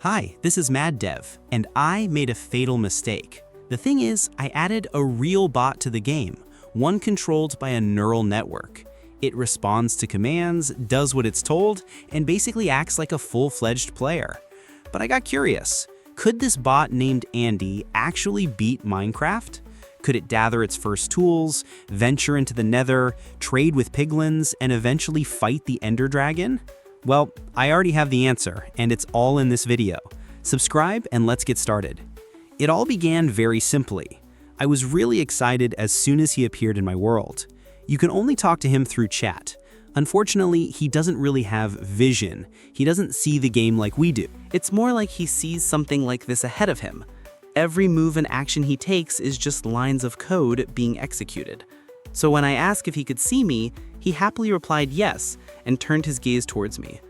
Hi, this is MadDev, and I made a fatal mistake. The thing is, I added a real bot to the game, one controlled by a neural network. It responds to commands, does what it's told, and basically acts like a full-fledged player. But I got curious. Could this bot named Andy actually beat Minecraft? Could it gather its first tools, venture into the Nether, trade with piglins, and eventually fight the Ender Dragon? Well, I already have the answer, and it's all in this video. Subscribe and let's get started. It all began very simply. I was really excited as soon as he appeared in my world. You can only talk to him through chat. Unfortunately, he doesn't really have vision. He doesn't see the game like we do. It's more like he sees something like this ahead of him. Every move and action he takes is just lines of code being executed. So when I asked if he could see me, he happily replied yes and turned his gaze towards me.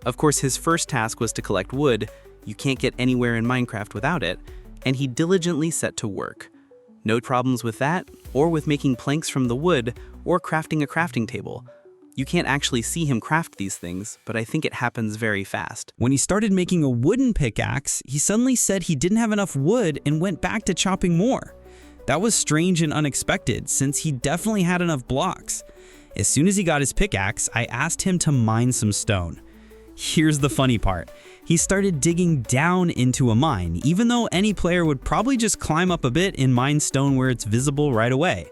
Of course, his first task was to collect wood. You can't get anywhere in Minecraft without it, and he diligently set to work. No problems with that, or with making planks from the wood, or crafting a crafting table. You can't actually see him craft these things, but I think it happens very fast. When he started making a wooden pickaxe, he suddenly said he didn't have enough wood and went back to chopping more. That was strange and unexpected, since he definitely had enough blocks. As soon as he got his pickaxe, I asked him to mine some stone. Here's the funny part. He started digging down into a mine, even though any player would probably just climb up a bit and mine stone where it's visible right away.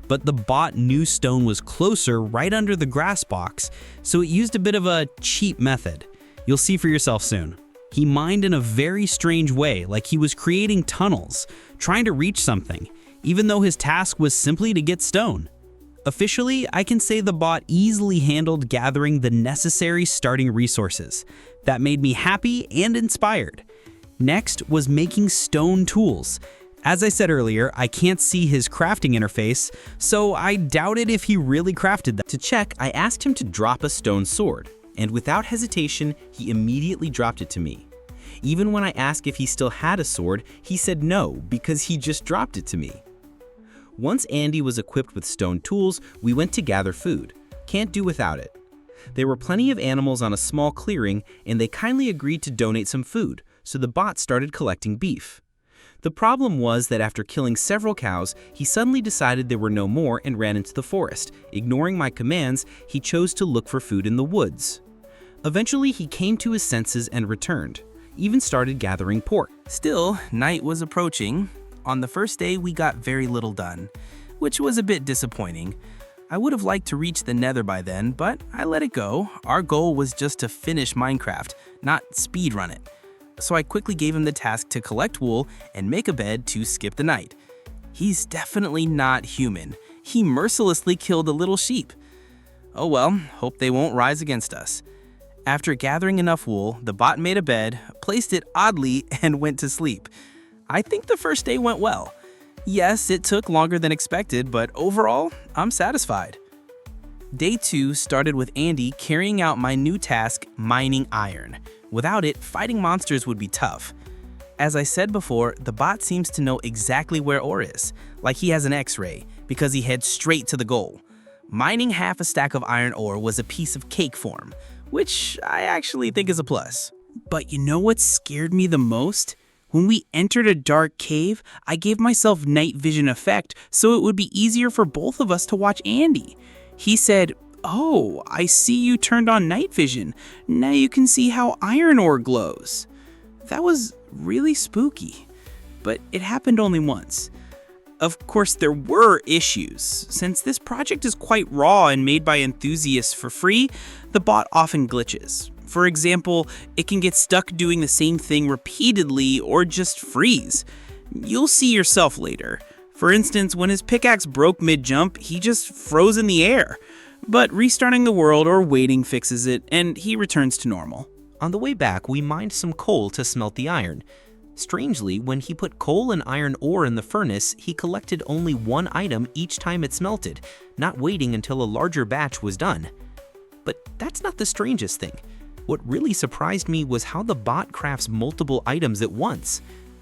But the bot knew stone was closer right under the grass box, so it used a bit of a cheap method. You'll see for yourself soon. He mined in a very strange way, like he was creating tunnels, trying to reach something, even though his task was simply to get stone. Officially, I can say the bot easily handled gathering the necessary starting resources. That made me happy and inspired. Next was making stone tools. As I said earlier, I can't see his crafting interface, so I doubted if he really crafted that. To check, I asked him to drop a stone sword, and without hesitation, he immediately dropped it to me. Even when I asked if he still had a sword, he said no, because he just dropped it to me. Once Andy was equipped with stone tools, we went to gather food. Can't do without it. There were plenty of animals on a small clearing, and they kindly agreed to donate some food, so the bot started collecting beef. The problem was that after killing several cows, he suddenly decided there were no more and ran into the forest. Ignoring my commands, he chose to look for food in the woods. Eventually, he came to his senses and returned, even started gathering pork. Still, night was approaching. On the first day, we got very little done, which was a bit disappointing. I would have liked to reach the Nether by then, but I let it go. Our goal was just to finish Minecraft, not speedrun it. So I quickly gave him the task to collect wool and make a bed to skip the night. He's definitely not human. He mercilessly killed a little sheep. Oh well, hope they won't rise against us. After gathering enough wool, the bot made a bed, placed it oddly, and went to sleep. I think the first day went well. Yes, it took longer than expected, but overall, I'm satisfied. Day 2 started with Andy carrying out my new task, mining iron. Without it, fighting monsters would be tough. As I said before, the bot seems to know exactly where ore is, like he has an X-ray, because he heads straight to the goal. Mining half a stack of iron ore was a piece of cake form, which I actually think is a plus. But you know what scared me the most? When we entered a dark cave, I gave myself night vision effect so it would be easier for both of us to watch Andy. He said, "Oh, I see you turned on night vision. Now you can see how iron ore glows." That was really spooky, but it happened only once. Of course, there were issues. Since this project is quite raw and made by enthusiasts for free, the bot often glitches. For example, it can get stuck doing the same thing repeatedly or just freeze. You'll see yourself later. For instance, when his pickaxe broke mid-jump, he just froze in the air. But restarting the world or waiting fixes it, and he returns to normal. On the way back, we mined some coal to smelt the iron. Strangely, when he put coal and iron ore in the furnace, he collected only one item each time it smelted, not waiting until a larger batch was done. But that's not the strangest thing. What really surprised me was how the bot crafts multiple items at once.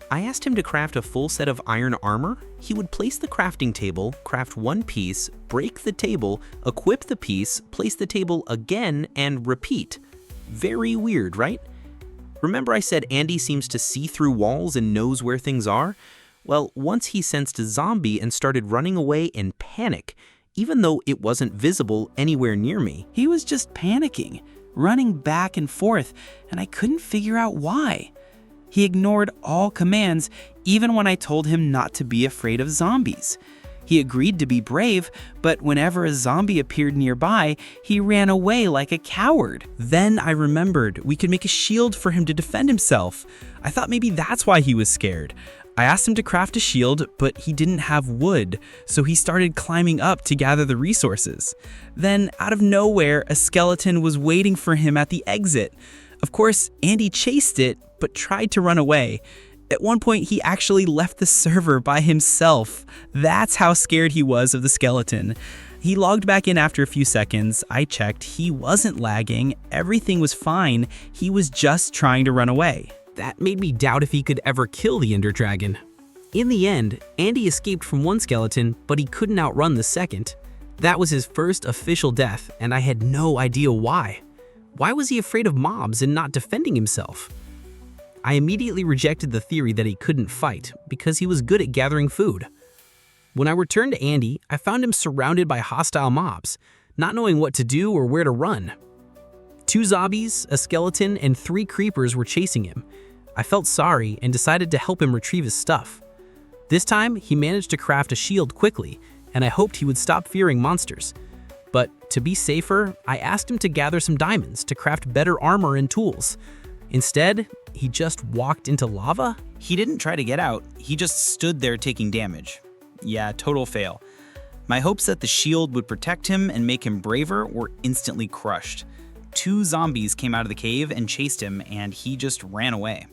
I asked him to craft a full set of iron armor. He would place the crafting table, craft one piece, break the table, equip the piece, place the table again, and repeat. Very weird, right? Remember I said Andy seems to see through walls and knows where things are? Well, once he sensed a zombie and started running away in panic, even though it wasn't visible anywhere near me. He was just panicking, running back and forth, and I couldn't figure out why. He ignored all commands, even when I told him not to be afraid of zombies. He agreed to be brave, but whenever a zombie appeared nearby, he ran away like a coward. Then I remembered we could make a shield for him to defend himself. I thought maybe that's why he was scared. I asked him to craft a shield, but he didn't have wood, so he started climbing up to gather the resources. Then, out of nowhere, a skeleton was waiting for him at the exit. Of course, Andy chased it, but tried to run away. At one point, he actually left the server by himself. That's how scared he was of the skeleton. He logged back in after a few seconds. I checked. He wasn't lagging. Everything was fine. He was just trying to run away. That made me doubt if he could ever kill the Ender Dragon. In the end, Andy escaped from one skeleton, but he couldn't outrun the second. That was his first official death, and I had no idea why. Why was he afraid of mobs and not defending himself? I immediately rejected the theory that he couldn't fight because he was good at gathering food. When I returned to Andy, I found him surrounded by hostile mobs, not knowing what to do or where to run. 2 zombies, a skeleton, and 3 creepers were chasing him. I felt sorry and decided to help him retrieve his stuff. This time, he managed to craft a shield quickly, and I hoped he would stop fearing monsters. But to be safer, I asked him to gather some diamonds to craft better armor and tools. Instead, he just walked into lava? He didn't try to get out, he just stood there taking damage. Yeah, total fail. My hopes that the shield would protect him and make him braver were instantly crushed. 2 zombies came out of the cave and chased him, and he just ran away.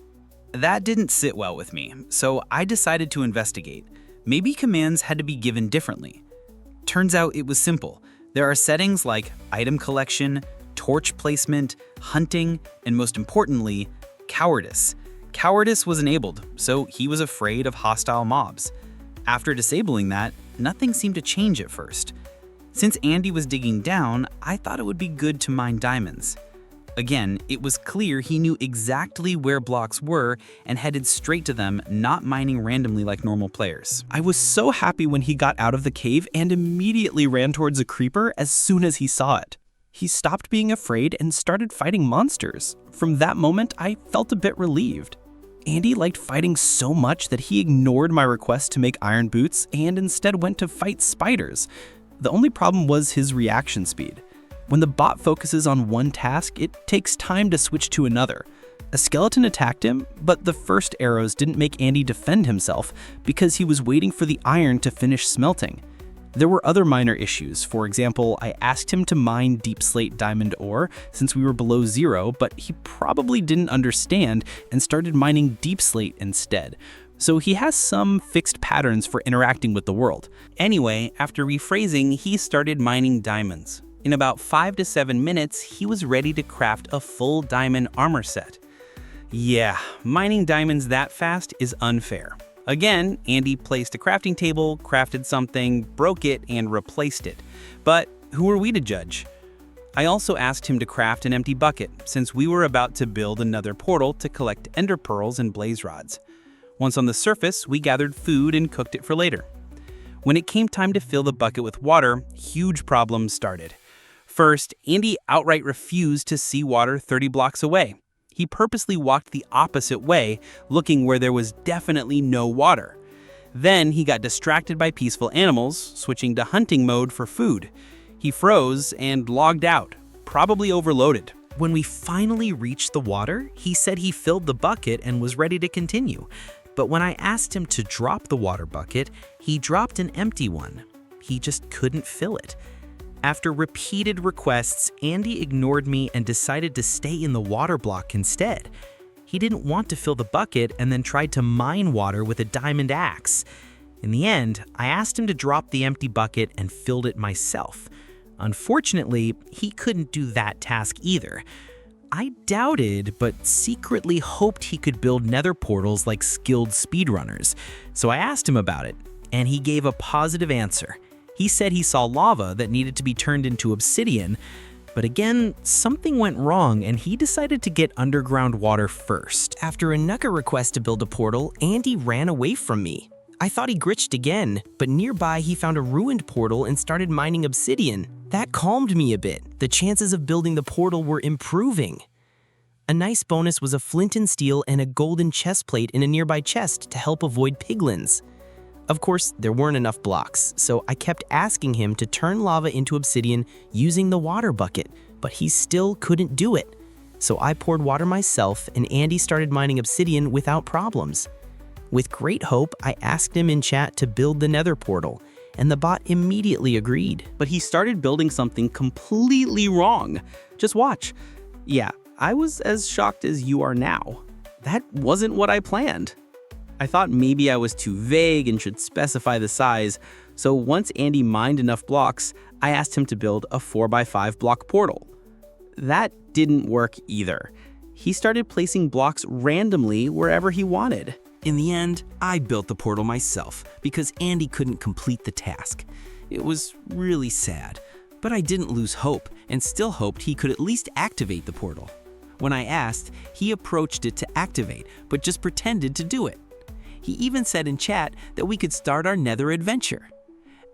That didn't sit well with me, so I decided to investigate. Maybe commands had to be given differently. Turns out it was simple. There are settings like item collection, torch placement, hunting, and most importantly, cowardice. Cowardice was enabled, so he was afraid of hostile mobs. After disabling that, nothing seemed to change at first. Since Andy was digging down, I thought it would be good to mine diamonds. Again, it was clear he knew exactly where blocks were and headed straight to them, not mining randomly like normal players. I was so happy when he got out of the cave and immediately ran towards a creeper as soon as he saw it. He stopped being afraid and started fighting monsters. From that moment, I felt a bit relieved. Andy liked fighting so much that he ignored my request to make iron boots and instead went to fight spiders. The only problem was his reaction speed. When the bot focuses on one task, it takes time to switch to another. A skeleton attacked him, but the first arrows didn't make Andy defend himself because he was waiting for the iron to finish smelting. There were other minor issues. For example, I asked him to mine deep slate diamond ore since we were below 0, but he probably didn't understand and started mining deep slate instead. So he has some fixed patterns for interacting with the world. Anyway, after rephrasing, he started mining diamonds. In about 5 to 7 minutes, he was ready to craft a full diamond armor set. Yeah, mining diamonds that fast is unfair. Again, Andy placed a crafting table, crafted something, broke it, and replaced it. But who are we to judge? I also asked him to craft an empty bucket, since we were about to build another portal to collect ender pearls and blaze rods. Once on the surface, we gathered food and cooked it for later. When it came time to fill the bucket with water, huge problems started. First, Andy outright refused to see water 30 blocks away. He purposely walked the opposite way, looking where there was definitely no water. Then he got distracted by peaceful animals, switching to hunting mode for food. He froze and logged out, probably overloaded. When we finally reached the water, he said he filled the bucket and was ready to continue. But when I asked him to drop the water bucket, he dropped an empty one. He just couldn't fill it. After repeated requests, Andy ignored me and decided to stay in the water block instead. He didn't want to fill the bucket and then tried to mine water with a diamond axe. In the end, I asked him to drop the empty bucket and filled it myself. Unfortunately, he couldn't do that task either. I doubted, but secretly hoped he could build nether portals like skilled speedrunners. So I asked him about it, and he gave a positive answer. He said he saw lava that needed to be turned into obsidian. But again, something went wrong and he decided to get underground water first. After a Nugget request to build a portal, Andy ran away from me. I thought he glitched again, but nearby he found a ruined portal and started mining obsidian. That calmed me a bit. The chances of building the portal were improving. A nice bonus was a flint and steel and a golden chest plate in a nearby chest to help avoid piglins. Of course, there weren't enough blocks, so I kept asking him to turn lava into obsidian using the water bucket, but he still couldn't do it. So I poured water myself and Andy started mining obsidian without problems. With great hope, I asked him in chat to build the Nether portal, and the bot immediately agreed. But he started building something completely wrong. Just watch. Yeah, I was as shocked as you are now. That wasn't what I planned. I thought maybe I was too vague and should specify the size, so once Andy mined enough blocks, I asked him to build a 4x5 block portal. That didn't work either. He started placing blocks randomly wherever he wanted. In the end, I built the portal myself because Andy couldn't complete the task. It was really sad, but I didn't lose hope and still hoped he could at least activate the portal. When I asked, he approached it to activate, but just pretended to do it. He even said in chat that we could start our Nether adventure.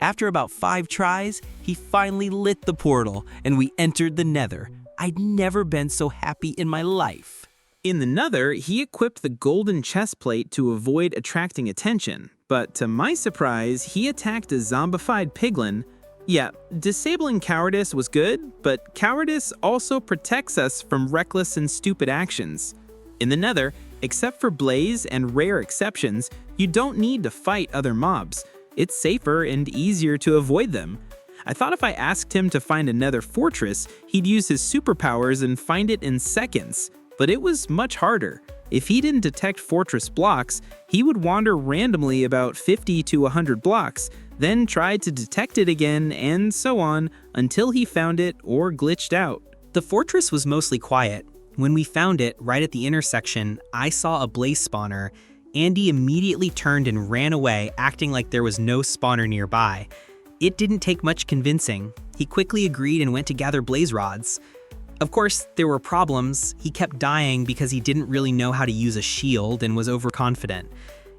After about 5 tries, he finally lit the portal and we entered the Nether. I'd never been so happy in my life. In the Nether, he equipped the golden chest plate to avoid attracting attention, but to my surprise, he attacked a zombified piglin. Yeah, disabling cowardice was good, but cowardice also protects us from reckless and stupid actions. In the Nether, except for Blaze and rare exceptions, you don't need to fight other mobs. It's safer and easier to avoid them. I thought if I asked him to find a Nether fortress, he'd use his superpowers and find it in seconds. But it was much harder. If he didn't detect fortress blocks, he would wander randomly about 50 to 100 blocks, then try to detect it again, and so on, until he found it or glitched out. The fortress was mostly quiet. When we found it, right at the intersection, I saw a blaze spawner. Andy immediately turned and ran away, acting like there was no spawner nearby. It didn't take much convincing. He quickly agreed and went to gather blaze rods. Of course, there were problems. He kept dying because he didn't really know how to use a shield and was overconfident.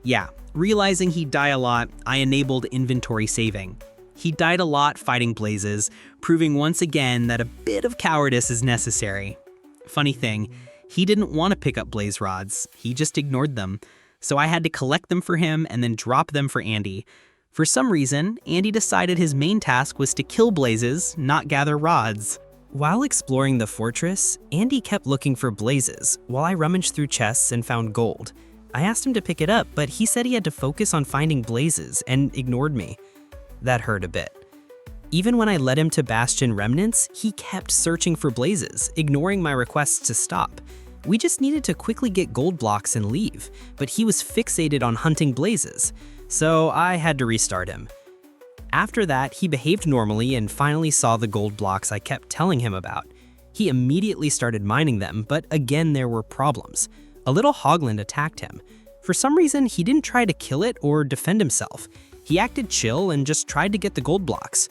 Yeah, realizing he'd die a lot, I enabled inventory saving. He died a lot fighting blazes, proving once again that a bit of cowardice is necessary. Funny thing, he didn't want to pick up blaze rods, he just ignored them. So I had to collect them for him and then drop them for Andy. For some reason, Andy decided his main task was to kill blazes, not gather rods. While exploring the fortress, Andy kept looking for blazes, while I rummaged through chests and found gold. I asked him to pick it up, but he said he had to focus on finding blazes and ignored me. That hurt a bit. Even when I led him to Bastion remnants, he kept searching for blazes, ignoring my requests to stop. We just needed to quickly get gold blocks and leave, but he was fixated on hunting blazes, so I had to restart him. After that, he behaved normally and finally saw the gold blocks I kept telling him about. He immediately started mining them, but again there were problems. A little hoglin attacked him. For some reason, he didn't try to kill it or defend himself. He acted chill and just tried to get the gold blocks.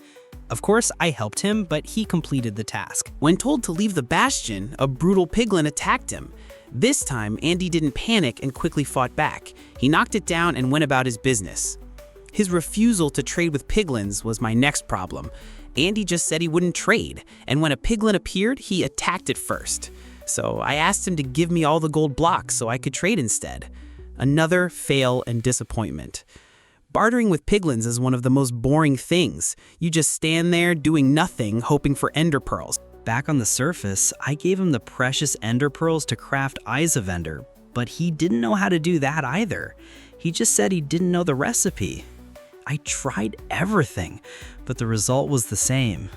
Of course, I helped him, but he completed the task. When told to leave the bastion, a brutal piglin attacked him. This time, Andy didn't panic and quickly fought back. He knocked it down and went about his business. His refusal to trade with piglins was my next problem. Andy just said he wouldn't trade, and when a piglin appeared, he attacked it first. So I asked him to give me all the gold blocks so I could trade instead. Another fail and disappointment. Bartering with piglins is one of the most boring things. You just stand there doing nothing, hoping for ender pearls. Back on the surface, I gave him the precious ender pearls to craft Eyes of Ender, but he didn't know how to do that either. He just said he didn't know the recipe. I tried everything, but the result was the same.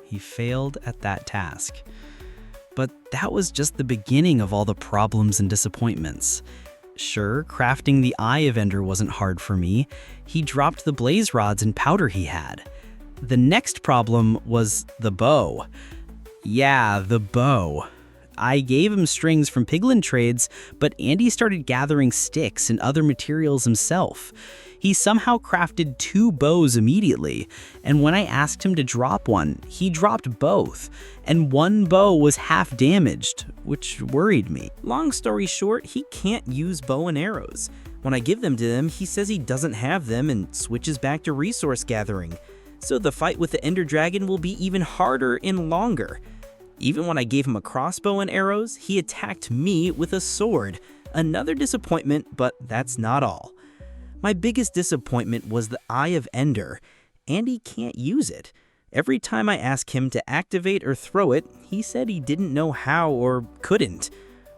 He failed at that task. But that was just the beginning of all the problems and disappointments. Sure, crafting the Eye of Ender wasn't hard for me. He dropped the blaze rods and powder he had. The next problem was the bow. Yeah, the bow. I gave him strings from piglin trades, but Andy started gathering sticks and other materials himself. He somehow crafted 2 bows immediately, and when I asked him to drop one, he dropped both, and one bow was half damaged, which worried me. Long story short, he can't use bow and arrows. When I give them to him, he says he doesn't have them and switches back to resource gathering. So the fight with the Ender Dragon will be even harder and longer. Even when I gave him a crossbow and arrows, he attacked me with a sword. Another disappointment, but that's not all. My biggest disappointment was the Eye of Ender. Andy can't use it. Every time I ask him to activate or throw it, he said he didn't know how or couldn't.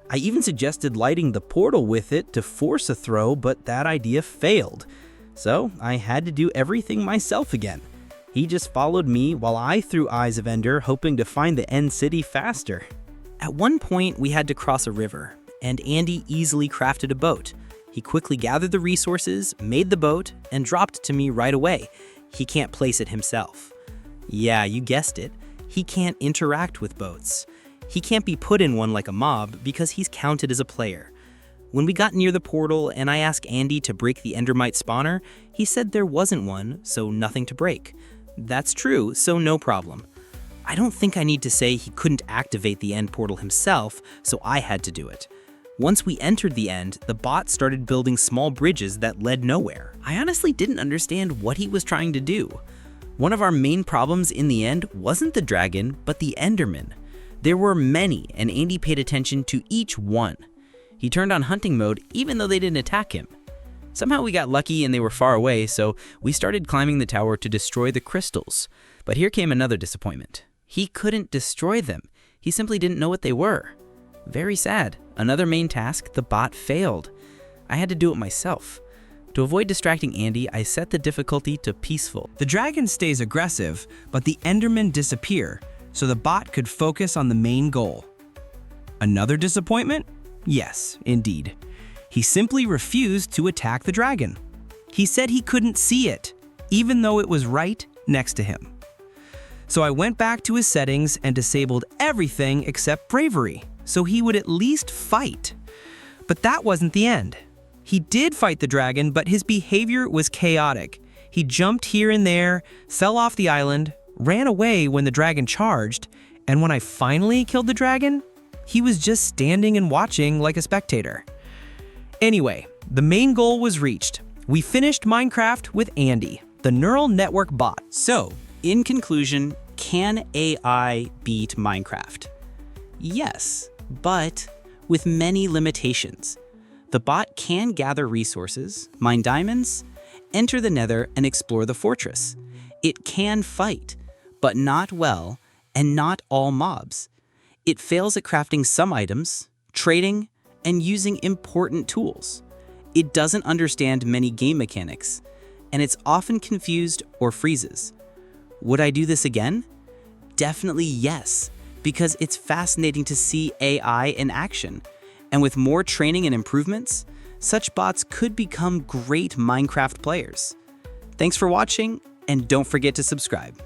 I even suggested lighting the portal with it to force a throw, but that idea failed. So I had to do everything myself again. He just followed me while I threw Eyes of Ender, hoping to find the End City faster. At one point, we had to cross a river, and Andy easily crafted a boat. He quickly gathered the resources, made the boat, and dropped it to me right away. He can't place it himself. Yeah, you guessed it. He can't interact with boats. He can't be put in one like a mob because he's counted as a player. When we got near the portal and I asked Andy to break the Endermite spawner, he said there wasn't one, so nothing to break. That's true, so no problem. I don't think I need to say he couldn't activate the end portal himself, so I had to do it. Once we entered the end, the bot started building small bridges that led nowhere. I honestly didn't understand what he was trying to do. One of our main problems in the end wasn't the dragon, but the Enderman. There were many, and Andy paid attention to each one. He turned on hunting mode even though they didn't attack him. Somehow we got lucky and they were far away, so we started climbing the tower to destroy the crystals. But here came another disappointment. He couldn't destroy them. He simply didn't know what they were. Very sad. Another main task, the bot failed. I had to do it myself. To avoid distracting Andy, I set the difficulty to peaceful. The dragon stays aggressive, but the Endermen disappear, so the bot could focus on the main goal. Another disappointment? Yes, indeed. He simply refused to attack the dragon. He said he couldn't see it, even though it was right next to him. So I went back to his settings and disabled everything except bravery, so he would at least fight. But that wasn't the end. He did fight the dragon, but his behavior was chaotic. He jumped here and there, fell off the island, ran away when the dragon charged, and when I finally killed the dragon, he was just standing and watching like a spectator. Anyway, the main goal was reached. We finished Minecraft with Andy, the neural network bot. So, in conclusion, can AI beat Minecraft? Yes, but with many limitations. The bot can gather resources, mine diamonds, enter the Nether, and explore the fortress. It can fight, but not well, and not all mobs. It fails at crafting some items, trading, and using important tools. It doesn't understand many game mechanics, and it's often confused or freezes. Would I do this again? Definitely yes, because it's fascinating to see AI in action. And with more training and improvements, such bots could become great Minecraft players. Thanks for watching, and don't forget to subscribe.